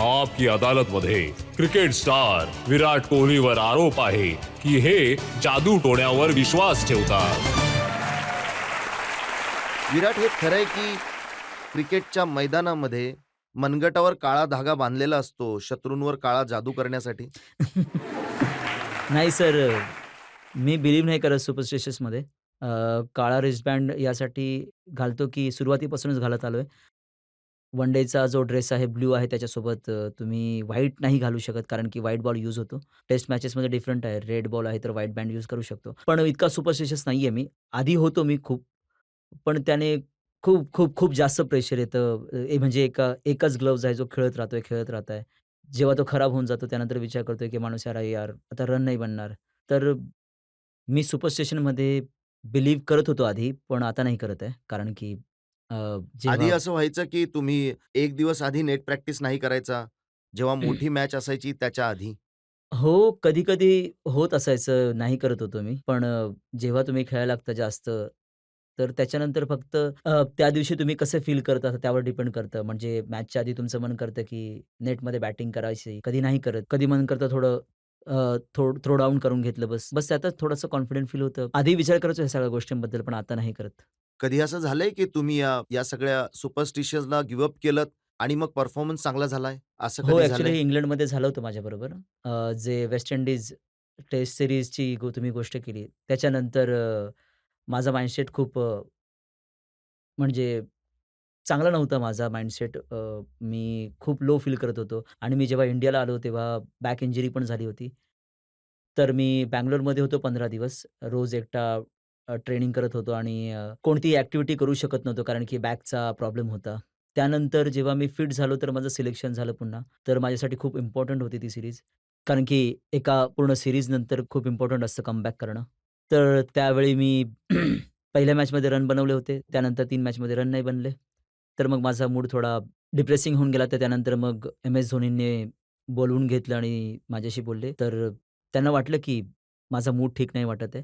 आप की अदालतमध्ये cricket star विराट कोहलीवर आरोप आहे की हे जादू टोण्यावर विश्वास ठेवतात. विराट, हे खरं आहे की क्रिकेटच्या मैदानामध्ये मनगटावर काळा धागा बांधलेला असतो शत्रूंवर काळा जादू करण्यासाठी? नाही सर, मी बिलीव्ह नाही करत सुपरस्टिशन्समध्ये. काळा रिस्टबँड यासाठी घालतो की सुरुवातीपासूनच घालत आलोय. वन डेचा जो ड्रेस आहे ब्लू आहे त्याच्यासोबत तुम्ही व्हाईट नाही घालू शकत कारण की व्हाईट बॉल यूज होतो. टेस्ट मॅचेसमध्ये डिफरंट आहे. रेड बॉल आहे तर व्हाईट बँड यूज करू शकतो. पण इतका सुपरस्टिशियस नाहीये मी. आधी होतो मी खूप. पण त्याने खूप, खूप, खूप जास्त प्रेशर येतं. म्हणजे एकच ग्लोव्हज आहे जो खेळत राहतोय, खेळत राहत जेव्हा तो खराब होऊन जातो त्यानंतर विचार करतोय की माणूस यार, यार आता रन नाही बनणार. तर मी सुपरस्टिशनमध्ये बिलीव्ह करत होतो आधी, पण आता नाही करत आहे. कारण की अ, आधी जेव्हा असं व्हायचं की तुम्ही एक दिवस आधी नेट प्रॅक्टिस नाही करायचा, जेव्हा मोठी मॅच असायची त्याच्या आधी? हो, कधी-कधी होत असायचं, नाही करत होतो मी. पण जेव्हा तुम्ही खेळायला लागता जास्त, तर त्याच्यानंतर फक्त त्या दिवशी तुम्ही कसं फील करता त्यावर डिपेंड करतं. म्हणजे मॅचच्या आधी तुमचं मन करतं, की नेटमध्ये बॅटिंग करायची, कधी नाही करत. कधी मन करतं थोडं थ्रो डाउन करून घेतलं बस. बस त्यातच थोडंसं कॉन्फिडंट फील होतं. आधी विचार करायचो ह्या सगळ्या गोष्टींबद्दल, पण आता नाही करत. कधी असं झालंय की तुम्ही या या सगळ्या सुपरस्टिशन्सला गिव्ह अप केलत आणि मग परफॉर्मन्स चांगला झालाय? असं हो, कधी ॲक्चुअली झालंय? हे इंग्लंडमध्ये झालं होतं माझ्याबरोबर. जे वेस्ट इंडीज टेस्ट सीरीजची तुम्ही गोष्ट केली. त्याच्यानंतर माझा माइंडसेट खूप म्हणजे चांगला नव्हता माझा माइंडसेट. मी खूप लो फील करत होतो आणि मी जेव्हा इंडियाला आलो तेव्हा बॅक इंजरी पण झाली होती. तर मी बंगलोरमध्ये होतो 15 दिवस. रोज एकटा ट्रेनिंग करत होतो आणि कोणतीही ॲक्टिव्हिटी करू शकत नव्हतो कारण की बॅकचा प्रॉब्लेम होता. त्यानंतर जेव्हा मी फिट झालो तर माझं सिलेक्शन झालं पुन्हा. तर माझ्यासाठी खूप इम्पोर्टंट होती ती सीरीज. कारण की एका पूर्ण सीरीजनंतर खूप इम्पोर्टंट असतं कमबॅक करणं. तर त्यावेळी मी पहिल्या मॅचमध्ये रन बनवले होते. त्यानंतर 3 मॅचमध्ये रन नाही बनले. तर मग माझा मूड थोडा डिप्रेसिंग होऊन गेला. तर त्यानंतर मग एम-एस धोनीने बोलवून घेतलं आणि माझ्याशी बोलले. तर त्यांना वाटलं की माझा मूड ठीक नाही वाटत आहे.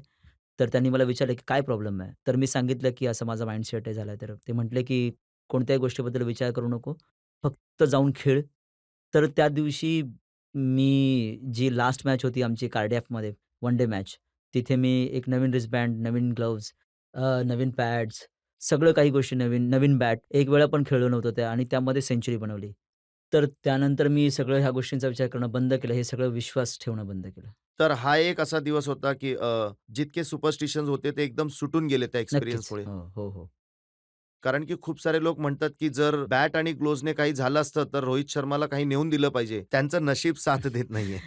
तर त्यांनी मला विचारलं की "काय प्रॉब्लेम आहे?" तर मी सांगितलं की असं माझा माइंडसेट हे झालाय. तर ते म्हटले की "कोणत्याही गोष्टीबद्दल विचार करू नको. फक्त जाऊन खेळ." तर त्या दिवशी मी जी लास्ट मॅच होती आमची कार्डियाकमध्ये वन डे मॅच. तिथे मी एक नवीन रिस्टबँड, नवीन ग्लोव्हज, नवीन पॅड्स, सगळं काही गोष्टी नवीन, नवीन बॅट. एक वेळा पण खेळलो नव्हतो त्या आणि त्यामध्ये सेंचुरी बनवली. तर त्यानंतर मी सगळं ह्या गोष्टींचा विचार करणं बंद केलं. हे सगळं विश्वास ठेवणं बंद केलं. तर हा एक असा दिवस होता की जितके सुपरस्टिशन्स होते ते एकदम सुटून गेले त्या नक्कीच. एक्सपिरियन्समुळे. हो, हो, हो. कारण की खूप सारे लोक म्हणतात की जर बॅट आणि ग्लोव्हजने काही झालं असतं, तर रोहित शर्माला काही नेऊन दिलं पाहिजे. त्यांचं नशीब साथ देत नाहीये.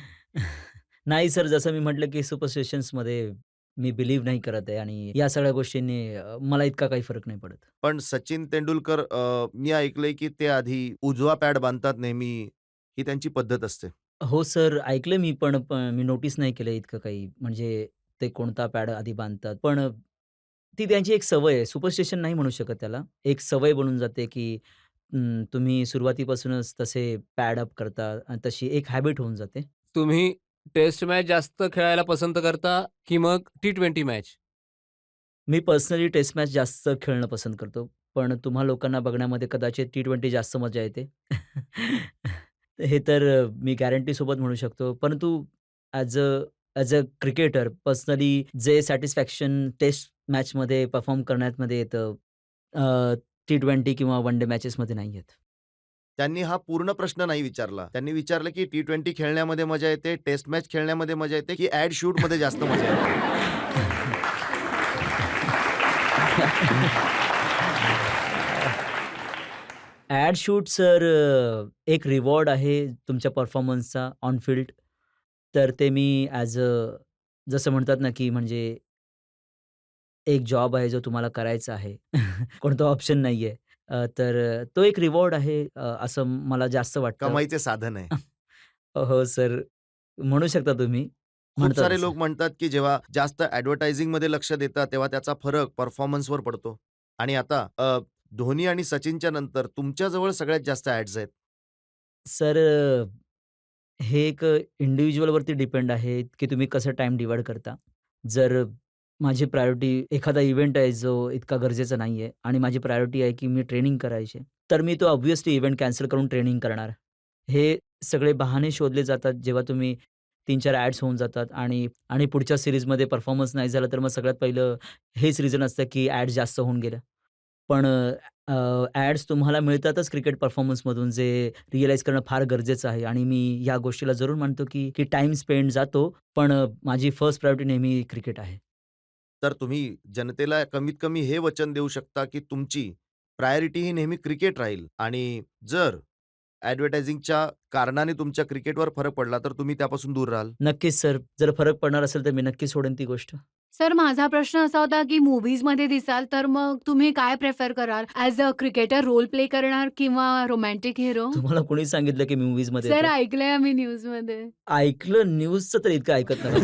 नाही सर, जसं मी म्हटलं, की सुपरस्टिशन्समध्ये मी बिलीव्ह नाही करत आहे आणि या सगळ्या गोष्टींनी मला इतका काही फरक नाही पडत. पण सचिन तेंडुलकर, मी ऐकलंय की ते आधी उजवा पॅड बांधतात नेहमी, ही त्यांची पद्धत असते. हो सर, ऐकलं मी पण मी नोटीस नाही केलं इतकं काही. म्हणजे ते कोणता पॅड आधी बांधतात. पण ती त्यांची एक सवय आहे. सुपरस्टिशन नाही म्हणू शकत त्याला. एक सवय बनून जाते, की तुम्ही सुरुवातीपासूनच तसे पॅड अप करता आणि तशी एक हॅबिट होऊन जाते. तुम्ही टेस्ट मॅच जास्त खेळायला पसंत करता, की मग T20 मॅच? मी पर्सनली टेस्ट मॅच जास्त खेळणं पसंत करतो. पण तुम्हा लोकांना बघण्यामध्ये कदाचित T20 जास्त मजा येते. हे तर मी गॅरंटीसोबत म्हणू शकतो. परंतु as a as a cricketer personally जे सॅटिस्फॅक्शन टेस्ट मॅचमध्ये परफॉर्म करण्यामध्ये येतं, T20 किंवा वन डे मॅचेसमध्ये नाही येत. त्यांनी हा पूर्ण प्रश्न नाही विचारला. त्यांनी विचारलं की T20 खेळण्यामध्ये मजा येते, टेस्ट मॅच खेळण्यामध्ये मजा येते, की ॲड शूटमध्ये जास्त मजा येते? ॲड शूट सर, एक रिवॉर्ड आहे तुमच्या परफॉर्मन्सचा ऑन फील्ड. तर ते मी जसं म्हणतात ना, की म्हणजे एक जॉब आहे जो तुम्हाला करायचा आहे. कोणता ऑप्शन नाहीये. तर तो एक रिवॉर्ड आहे, असं मला जास्त वाटतं. कमाईचे साधन आहे. हो सर, म्हणू शकता तुम्ही. खूप म्हणतात सारे असं. लोक म्हणतात, की जेव्हा जास्त ॲडव्हर्टायझिंगमध्ये लक्ष देतात, तेव्हा त्याचा फरक परफॉर्मन्सवर पडतो. आणि आता धोनी आणि सचिनच्या नंतर तुमच्याजवळ सगळ्यात जास्त ॲड्स आहेत. सर, हे एक इंडिव्हिज्युअलवरती डिपेंड आहे, की तुम्ही कसं टाईम डिव्हाईड करता. जर माझी प्रायोरिटी एखादा इव्हेंट आहे जो इतका गरजेचा नाहीये आणि माझी प्रायोरिटी आहे, की मी ट्रेनिंग करायची, तर मी तो ऑब्व्हियसली इव्हेंट कॅन्सल करून ट्रेनिंग करणार. हे सगळे बहाणे शोधले जातात जेव्हा तुम्ही 3-4 ॲड्स होऊन जातात आणि आणि पुढच्या सीरीजमध्ये परफॉर्मन्स नाही झाला, तर मग सगळ्यात पहिलं हेच रिझन असतं, की ॲड्स जास्त होऊन गेल्या. पण ॲड्स तुम्हाला मिळतातच क्रिकेट परफॉर्मन्समधून जे रिअलाईज करणं फार गरजेचं आहे आणि मी या गोष्टीला जरूर मानतो, की टाईम स्पेंड जातो, पण माझी फर्स्ट प्रायोरिटी नेहमी क्रिकेट आहे. तर तुम्ही जनतेला कमीत कमी हे वचन देऊ शकता, की तुमची प्रायोरिटी ही नेहमी क्रिकेट राहील आणि जर ॲडव्हर्टायझिंगच्या कारणाने तुमच्या क्रिकेटवर फरक पडला, तर तुम्ही त्यापासून दूर राहाल. नक्कीच सर, जर फरक पडणार असेल, तर मी नक्कीच सोडेन ती गोष्ट. सर माझा प्रश्न असा होता, की मूव्हीजमध्ये दिसाल तर मग तुम्ही काय प्रिफर कराल? As a cricketer role play करणार किंवा रोमॅन्टिक हिरो? तुम्हाला कोणी सांगितलं, की मी मूव्हीजमध्ये सर येतो? ऐकलंय आम्ही न्यूजमध्ये. ऐकलं न्यूजचं तर इतकं ऐकत नाही.